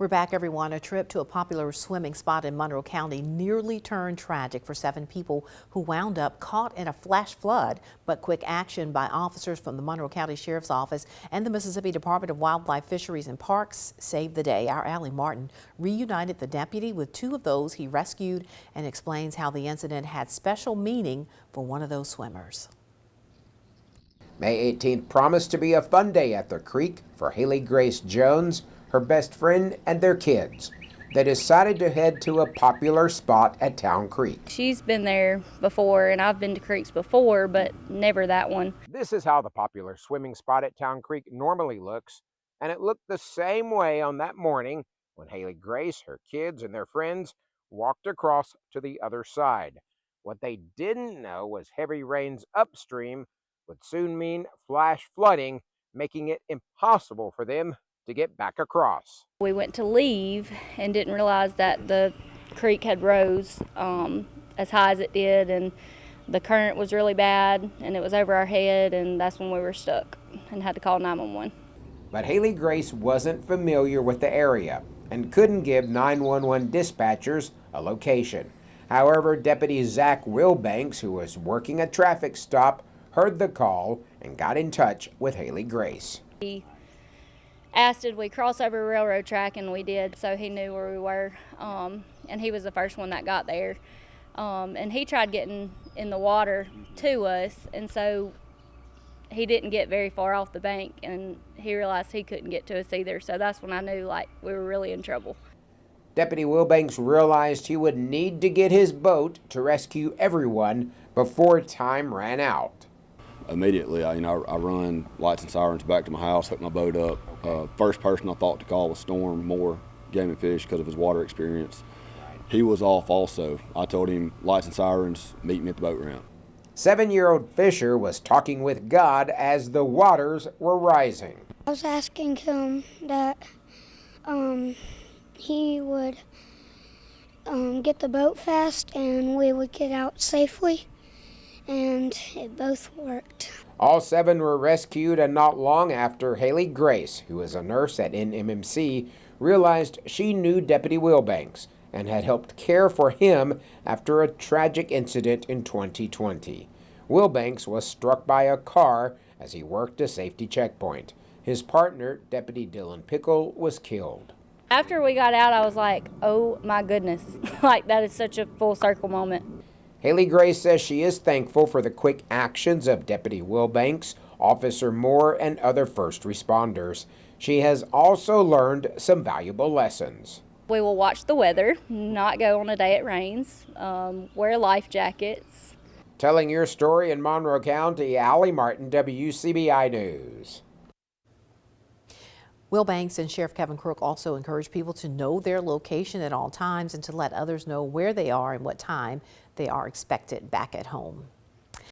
We're back, everyone. A trip to a popular swimming spot in Monroe County nearly turned tragic for 7 people who wound up caught in a flash flood. But quick action by officers from the Monroe-County-Sheriffs-Office and the Mississippi Department of Wildlife, Fisheries and Parks saved the day. Our Allie Martin reunited the deputy with 2 of those he rescued and explains how the incident had special meaning for one of those swimmers. May 18th promised to be a fun day at the creek for Haley Grace Jones, her best friend, and their kids. They decided to head to a popular spot at Town Creek. She's been there before, and I've been to creeks before, but never that one. This is how the popular swimming spot at Town Creek normally looks, and it looked the same way on that morning when Haley Grace, her kids, and their friends walked across to the other side. What they didn't know was heavy rains upstream would soon mean flash flooding, making it impossible for them to get back across. We went to leave and didn't realize that the creek had rose as high as it did, and the current was really bad and it was over our head, and that's when we were stuck and had to call 911. But Haley Grace wasn't familiar with the area and couldn't give 911 dispatchers a location. However, Deputy Zach Wilbanks, who was working a traffic stop, heard the call and got in touch with Haley Grace. He asked did we cross over a railroad track, and we did, so he knew where we were, and he was the first one that got there. And he tried getting in the water to us, and so he didn't get very far off the bank, and he realized he couldn't get to us either, so that's when I knew like we were really in trouble. Deputy Wilbanks realized he would need to get his boat to rescue everyone before time ran out. Immediately, I run lights and sirens back to my house, hooked my boat up. First person I thought to call was Storm Moore, Game and Fish, because of his water experience. He was off also. I told him, lights and sirens, meet me at the boat ramp. 7-year-old Fisher was talking with God as the waters were rising. I was asking him that he would get the boat fast and we would get out safely, and it both worked. All 7 were rescued, and not long after, Haley Grace, who is a nurse at NMMC, realized she knew Deputy Wilbanks and had helped care for him after a tragic incident in 2020. Wilbanks was struck by a car as he worked a safety checkpoint. His partner, Deputy Dylan Pickle, was killed. After we got out, I was like, oh my goodness, like that is such a full circle moment. Haley Grace says she is thankful for the quick actions of Deputy Wilbanks, Officer Moore, and other first responders. She has also learned some valuable lessons. We will watch the weather, not go on a day it rains, wear life jackets. Telling your story in Monroe County, Allie Martin, WCBI News. Wilbanks and Sheriff Kevin Crook also encourage people to know their location at all times and to let others know where they are and what time they are expected back at home.